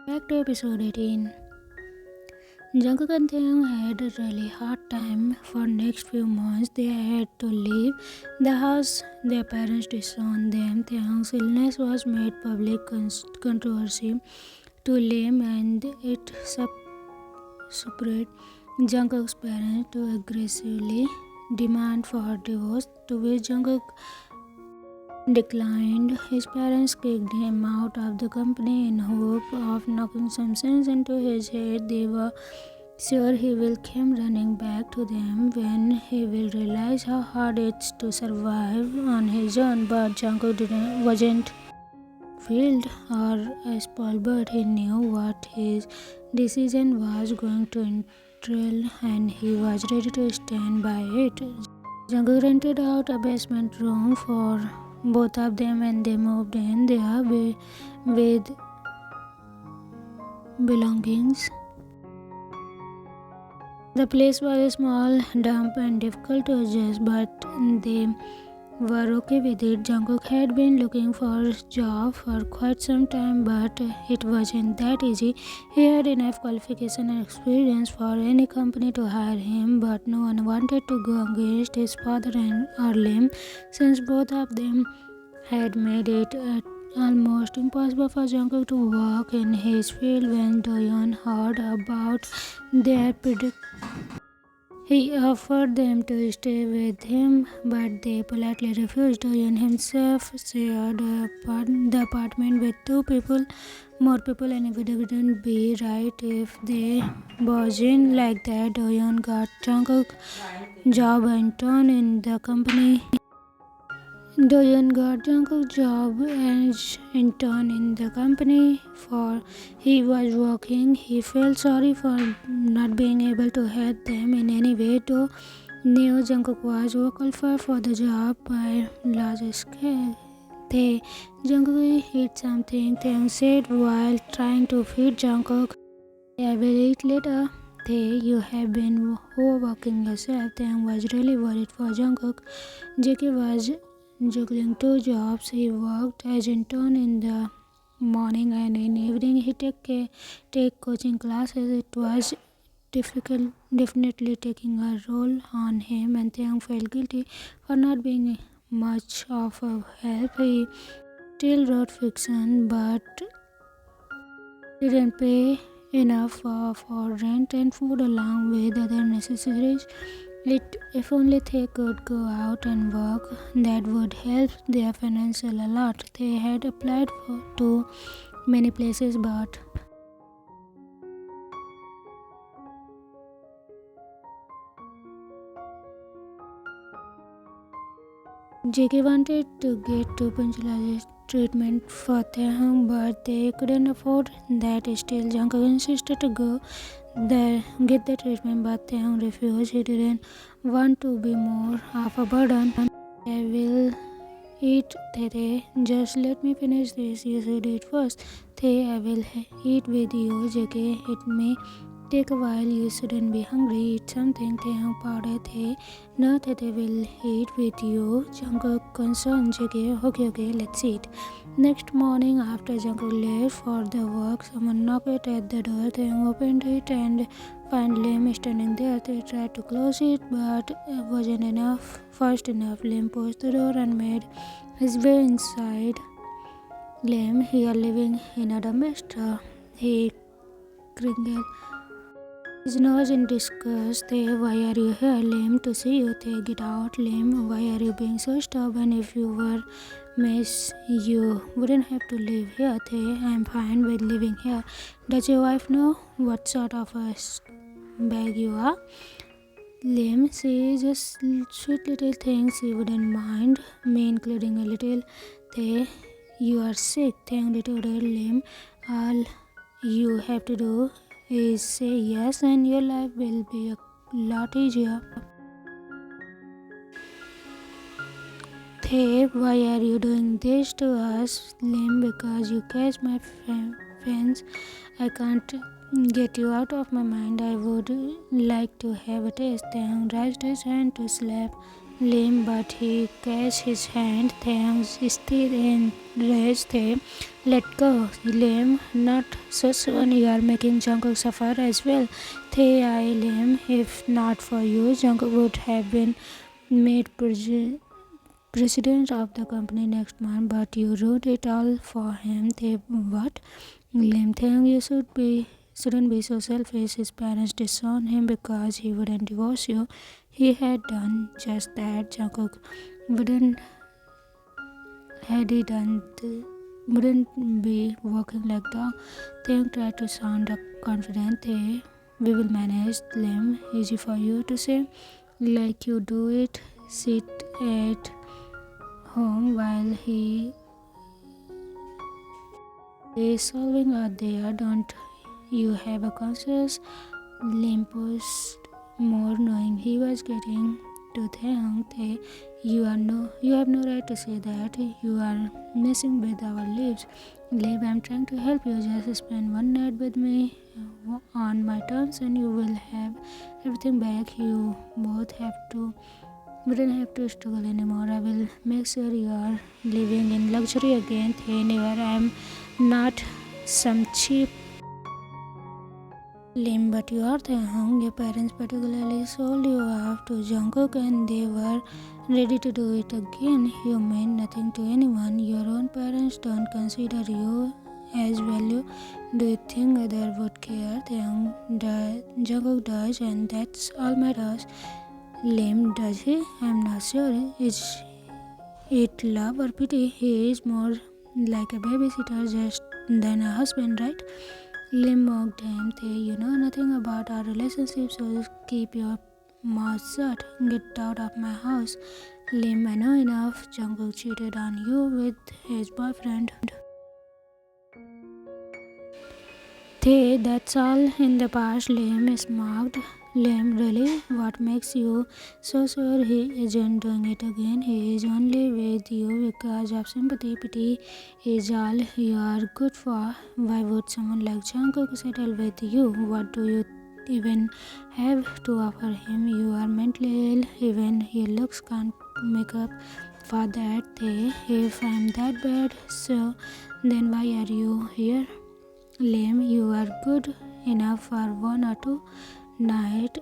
Back to episode 18. Jungkook and Taehyung had a really hard time. For next few months, they had to leave the house their parents disowned them. Taehyung's illness was made public controversy to Lim, and it spurred Jungkook's parents to aggressively demand for divorce, to which Jungkook declined. His parents kicked him out of the company in hope of knocking some sense into his head. They were sure he will come running back to them when he will realize how hard it's to survive on his own. But Jungkook wasn't thrilled or spoiled, but he knew what his decision was going to entail, and he was ready to stand by it. Jungkook rented out a basement room for both of them, and they moved in there with belongings. The place was small, damp, and difficult to adjust, but they were okay with it. Jungkook had been looking for a job for quite some time, but it wasn't that easy. He had enough qualification and experience for any company to hire him, but no one wanted to go against his father and Lim, since both of them had made it almost impossible for Jungkook to work in his field. When Doyeon heard about their he offered them to stay with him, but they politely refused. Doyeon himself shared the apartment with more people, and it wouldn't be right if they barged in like that. Doyeon got Jungkook job intern in the company. Doyeon got Jungkook's job as intern in the company for he was working. He felt sorry for not being able to help them in any way, though knew Jungkook was qualified for the job by large scale. Jungkook eat something, Taehyung said while trying to feed Jungkook. I will eat later. You have been overworking yourself. Taehyung was really worried for Jungkook. JK was juggling two jobs. He worked as intern in the morning, and in evening he take coaching classes. It was definitely taking a role on him, and Taehyung felt guilty for not being much of a help. He still wrote fiction, but didn't pay enough for rent and food along with other necessities. If only they could go out and work, that would help their financial a lot. They had applied to many places, but JK wanted to get to punctuality treatment for Taehyung, but they couldn't afford that. Still, Jungkook insisted to go there get the treatment, but Taehyung refused. He didn't want to be more of a burden. I will eat, Tae. Just let me finish this. You should eat first. I will eat with you. JK, it may take a while. You shouldn't be hungry. Eat something. Taehyung pouted. No, Tae will eat with you. Jungkook concerned. JK, okay, let's eat. Next morning, after Jungkook left for the work, someone knocked at the door. Taehyung opened it and found Lim standing there. They tried to close it, but it wasn't fast enough. Lim pushed the door and made his way inside. Lim, here living in a dumpster. He crinkled his nose in disgust. Why are you here? Lim, to see you. Get out. Lim, why are you being so stubborn? If you were miss, you wouldn't have to live here. I'm fine with living here. Does your wife know what sort of a bag you are? Lim, she just sweet little things she wouldn't mind, me including a little. You are sick. Taehyung retorted. Lim, all you have to do is say yes, and your life will be a lot easier. Why are you doing this to us? Lim, because you catch my fence. I can't get you out of my mind. I would like to have a taste. Taehyung raised his hand to slap Lim, but he catches his hand. Taehyung still enraged. Tae, let go. Lim, not so soon. You are making Jungkook suffer as well. Tae, Lim, if not for you, Jungkook would have been made president of the company next month, but you wrote it all for him. They what? Lim think you shouldn't be so selfish. His parents disowned him because he wouldn't divorce you. He had done just that. Jungkook wouldn't had he done wouldn't be walking like dog. Taehyung tried to sound confident. We will manage. Lim, easy for you to say, like you do it. Sit at home while he is solving out there. Don't you have a conscience? Lim pushed more, knowing he was getting to Taehyung. You have no right to say that. You are messing with our lives. Lim, I'm trying to help you. Just spend one night with me on my terms and you will have everything back. You both wouldn't have to struggle anymore. I will make sure you are living in luxury again. Never. I am not some cheap Lim, but you are Taehyung. Your parents particularly sold you off to Jungkook and they were ready to do it again. You mean nothing to anyone. Your own parents don't consider you as value. Do you think others would care? Jungkook does, and that's all matters. Lim, does he? I'm not sure. Is it love or pity? He is more like a babysitter just than a husband, right? Lim mocked him. You know nothing about our relationship, so keep your mouth shut. Get out of my house. Lim, I know enough. Jungkook cheated on you with his boyfriend. That's all in the past. Lim is mocked. Lim, really? What makes you so sure he isn't doing it again? He is only with you because of sympathy. Pity is all you are good for. Why would someone like Jungkook settle with you? What do you even have to offer him? You are mentally ill. Even your looks can't make up for that. If I'm that bad, so then why are you here? Lim, you are good enough for one or two night.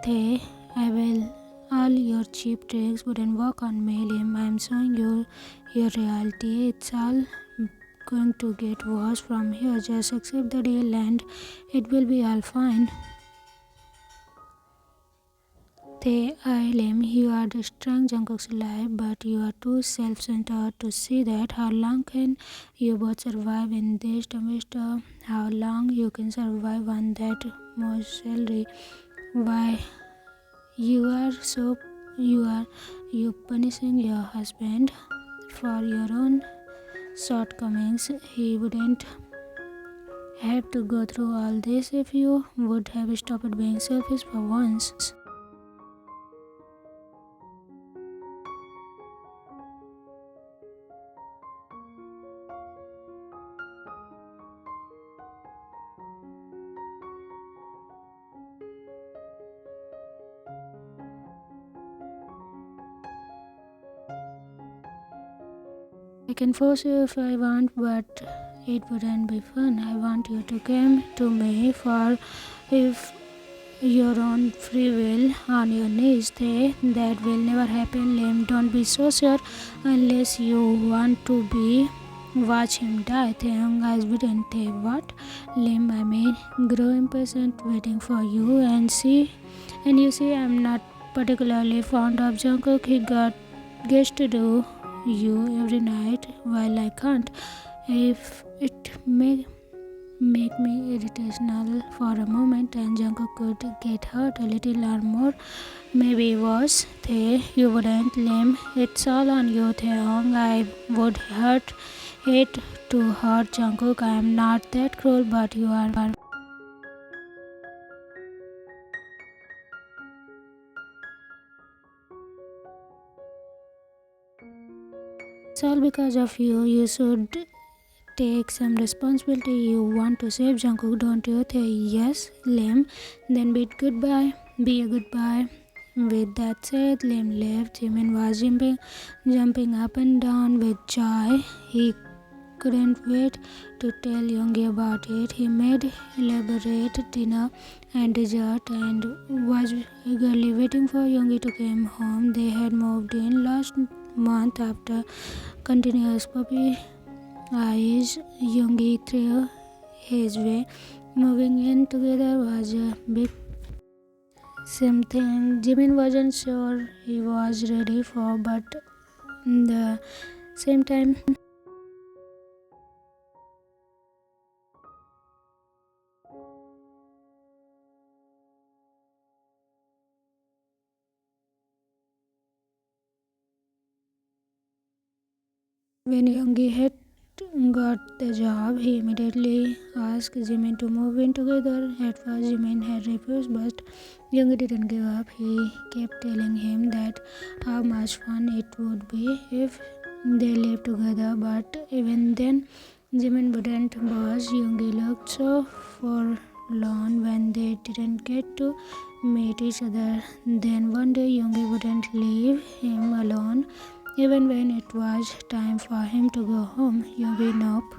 I will. All your cheap tricks wouldn't work on me, Lim. I'm showing you your reality. It's all going to get worse from here. Just accept the deal and it will be all fine. Lim, you are destroying Jungkook's life, but you are too self-centered to see that. How long can you both survive in this semester? How long you can survive on that much salary? Why you punishing your husband for your own shortcomings? He wouldn't have to go through all this if you would have stopped being selfish for once. I can force you if I want, but it wouldn't be fun. I want you to come to me for if your own free will on your knees. That will never happen. Lim, don't be so sure unless you want to be. Watch him die. Taehyung eyes wouldn't. What? Lim, I mean, grow impatient waiting for you and you see I'm not particularly fond of Jungkook. He gets to do you every night while I can't. If it make me irritational for a moment and Jungkook could get hurt a little or more, maybe worse. You wouldn't. Lim, it's all on you. Taehyung, I would hate to hurt Jungkook. I am not that cruel, but you are. It's all because of you. You should take some responsibility. You want to save Jungkook, don't you? Yes, Lim. Then be a goodbye. With that said, Lim left. Jimin was jumping up and down with joy. He couldn't wait to tell Yoongi about it. He made elaborate dinner and dessert and was eagerly waiting for Yoongi to come home. They had moved in last month after continuous puppy eyes. Yoongi threw his way. Moving in together was a big something Jimin wasn't sure he was ready for, but at the same time, when Yoongi had got the job, he immediately asked Jimin to move in together. At first, Jimin had refused, but Yoongi didn't give up. He kept telling him that how much fun it would be if they lived together, but even then, Jimin wouldn't budge. Yoongi looked so forlorn when they didn't get to meet each other. Then one day, Yoongi wouldn't leave him alone. Even when it was time for him to go home, Yoongi, nope.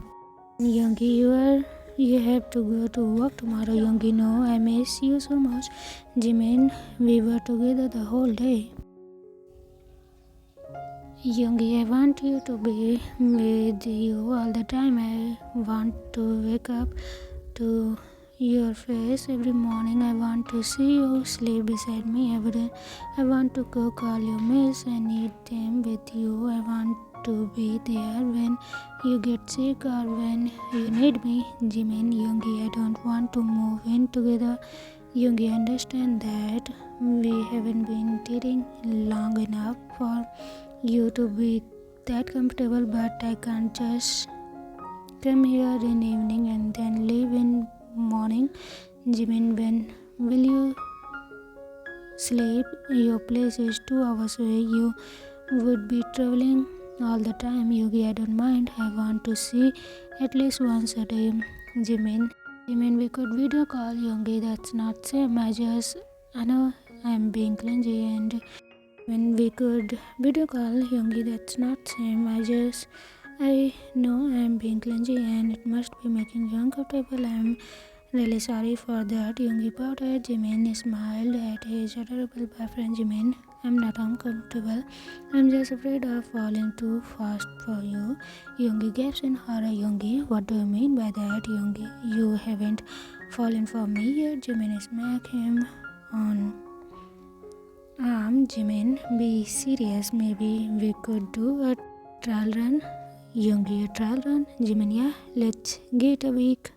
Yoongi, you have to go to work tomorrow. Yoongi, no, I miss you so much. Jimin, we were together the whole day. Yoongi, I want you to be with you all the time. I want to wake up to your face every morning. I want to see you sleep beside me. I want to cook all your meals and eat them with you. I want to be there when you get sick or when you need me. Jimin, Yoongi, I don't want to move in together. Yoongi, understand that we haven't been dating long enough for you to be that comfortable, but I can't just come here in evening and then leave in morning. Jimin, when will you sleep? Your place is 2 hours away. You would be traveling all the time. Yogi, I don't mind. I want to see at least once a day. Jimin, we could video call. Yogi, that's not same. I know I'm being clingy, and when we could video call Yoongi, that's not same. I know I'm being clingy and it must be making you uncomfortable. I'm really sorry for that. Yoongi pouted. Jimin smiled at his adorable boyfriend. Jimin, I'm not uncomfortable. I'm just afraid of falling too fast for you. Yoongi gasped in horror. Yoongi, what do you mean by that? Yoongi, you haven't fallen for me yet. Jimin smacked him on Jimin, be serious. Maybe we could do a trial run. Yoongi, a trial run? Jimin, yeah, let's get a week.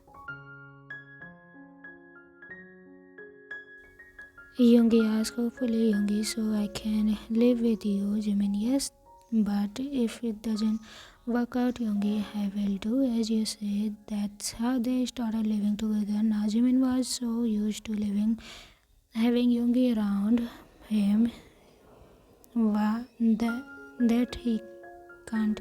Yoongi asked hopefully. Yoongi, so I can live with you. Jimin, yes, but if it doesn't work out, Yoongi, I will do as you said. That's how they started living together. Now Jimin was so used to having Yoongi around him that he can't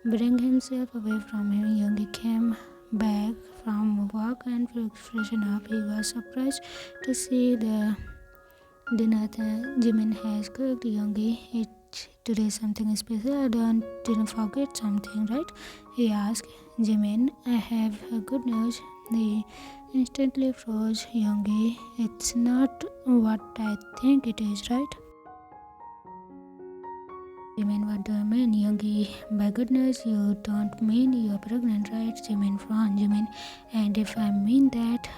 bring himself away from him. Yoongi came back from work and freshen up. He was surprised to see the dinner that Jimin has cooked. Yoongi, it's today something special. I didn't forget something, right? He asked. Jimin, I have good news. He instantly froze. Yoongi, it's not what I think it is, right? Jimin, what do you mean? Yoongi, by goodness, you don't mean you're pregnant, right? Jimin frowned. Jimin, and if I mean that,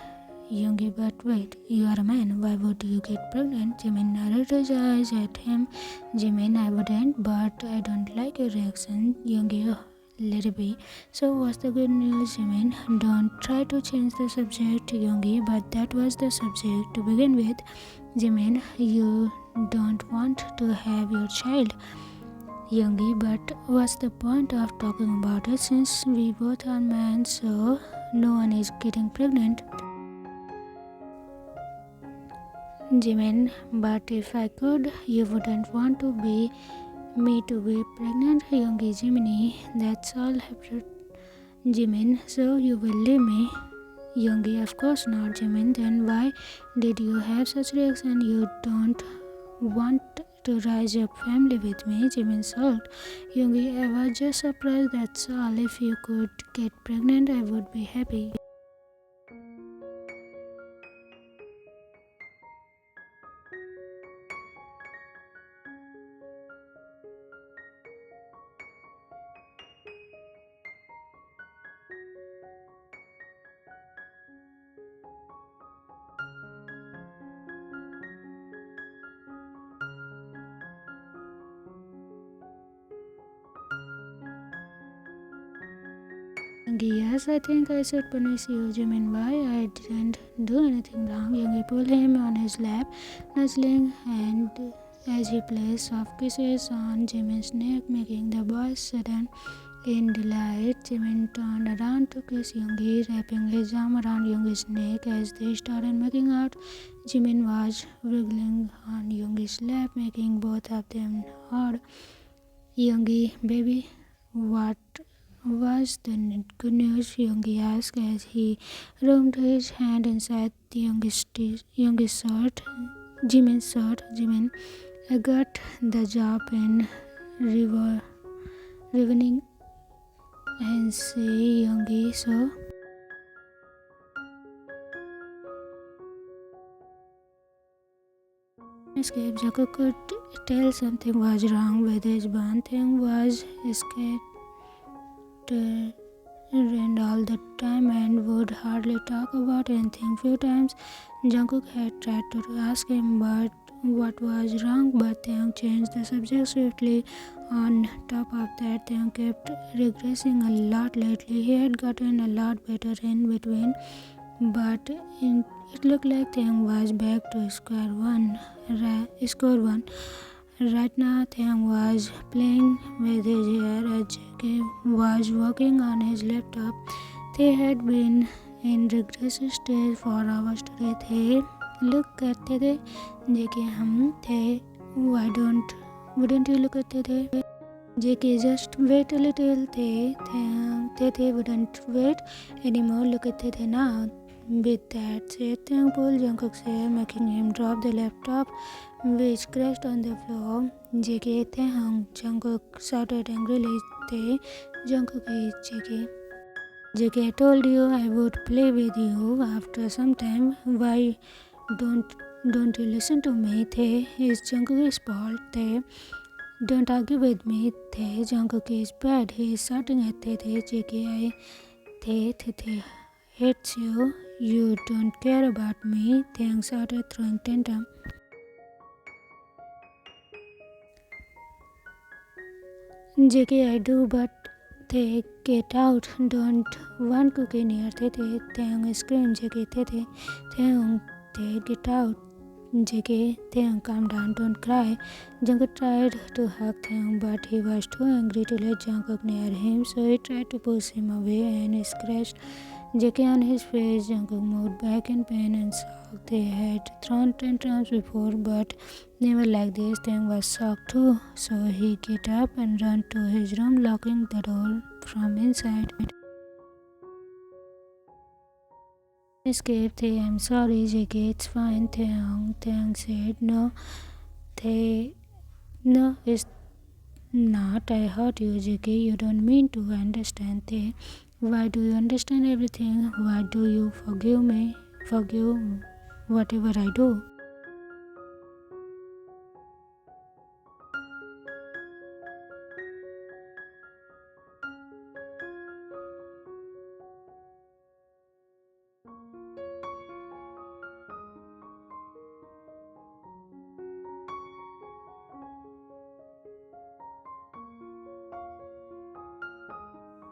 Yoongi, but wait, you are a man, why would you get pregnant? Jimin narrowed his eyes at him. Jimin, I wouldn't, but I don't like your reaction. Yoongi, oh, let it be. So what's the good news, Jimin? Don't try to change the subject, Yoongi, but that was the subject to begin with. Jimin, you don't want to have your child. Yoongi, but what's the point of talking about it since we both are men, so no one is getting pregnant? Jimin, but if I could, you wouldn't want me to be pregnant. Yoongi, Jiminy, that's all happened. Jimin, so you will leave me? Yoongi, of course not. Jimin, then why did you have such reaction? You don't want to rise up family with me? Jimin sulked. Yoongi, I was just surprised, that's all. If you could get pregnant, I would be happy. Yoongi, yes, I think I should punish you. Jimin, why? I didn't do anything wrong. Yoongi pulled him on his lap, nuzzling, and as he placed soft kisses on Jimin's neck, making the boy sudden in delight. Jimin turned around to kiss Yoongi, wrapping his arm around Yoongi's neck as they started making out. Jimin was wriggling on Yoongi's lap, making both of them hard. Yoongi, baby, what was the good news? Yoongi asked as he rubbed his hand inside the Yoongi's shirt. Jimin's shirt. Jimin, I got the job in Revening and say Yoongi, so escape. Taekook could tell something was wrong with his bond. Taehyung was scared and all the time and would hardly talk about anything. Few times Jungkook had tried to ask him what was wrong, but Taehyung changed the subject swiftly. On top of that, Taehyung kept regressing a lot lately. He had gotten a lot better in between, but it looked like Taehyung was back to square one. Right now, Taehyung was playing with his hair as JK was working on his laptop. They had been in regression stage for hours today. They look करते थे JK हम थे. Wouldn't you look at the JK, just wait a little. They wouldn't wait anymore. Look at the now. With that said, Taehyung pulled Jungkook's hair, making him drop the laptop, which crashed on the floor. JK, Taehyung, Jungkook shouted angrily. Jungkook is JK, I told you I would play with you after some time. Why don't you listen to me? It's Jungkook's fault. Don't argue with me. Jungkook is bad. He is shouting at JK. I hates you. You don't care about me. Taehyung shouted, throwing tantrum. JK, I do, but they get out. Don't want cookie near Taehyung screamed. JK, Taehyung, get out. JK, Taehyung, calm down, don't cry. Jungkook tried to hug Taehyung, but he was too angry to let Jungkook near him, so he tried to push him away and scratched JK on his face. Jungkook moved back in pain and shock. They had thrown tantrums before, but never like this. Taehyung was shocked too, so he get up and ran to his room, locking the door from inside. Escape. I'm sorry, JK, it's fine. Taehyung said, no, it's not. I hurt you, JK. You don't mean to understand. Why do you understand everything? Why do you forgive me? Forgive whatever I do.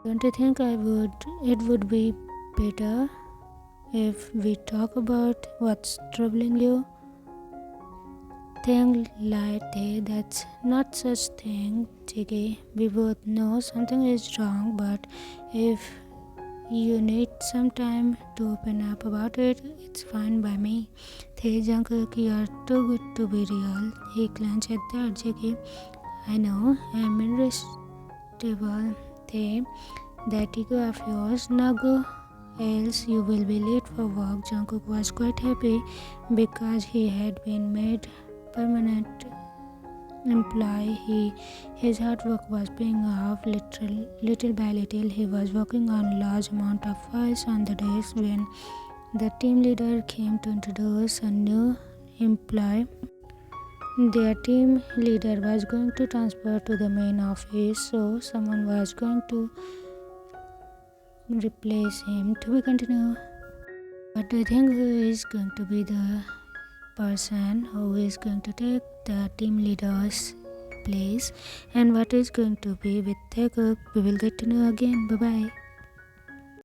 Don't you think it would be better if we talk about what's troubling you? Taehyung lied. That's not such thing, JK. We both know something is wrong, but if you need some time to open up about it, it's fine by me. Jungkook, you're too good to be real. He clenched at that. JK, I know, I'm irresistible. That ego of yours, now go, else you will be late for work. Jungkook was quite happy because he had been made permanent employee. His hard work was paying off little by little. He was working on large amount of files on the days when the team leader came to introduce a new employee. Their team leader was going to transfer to the main office, so someone was going to replace him. To be continued. What do you think who is going to be the person who is going to take the team leader's place, and what is going to be with Taekook? We will get to know again. Bye bye.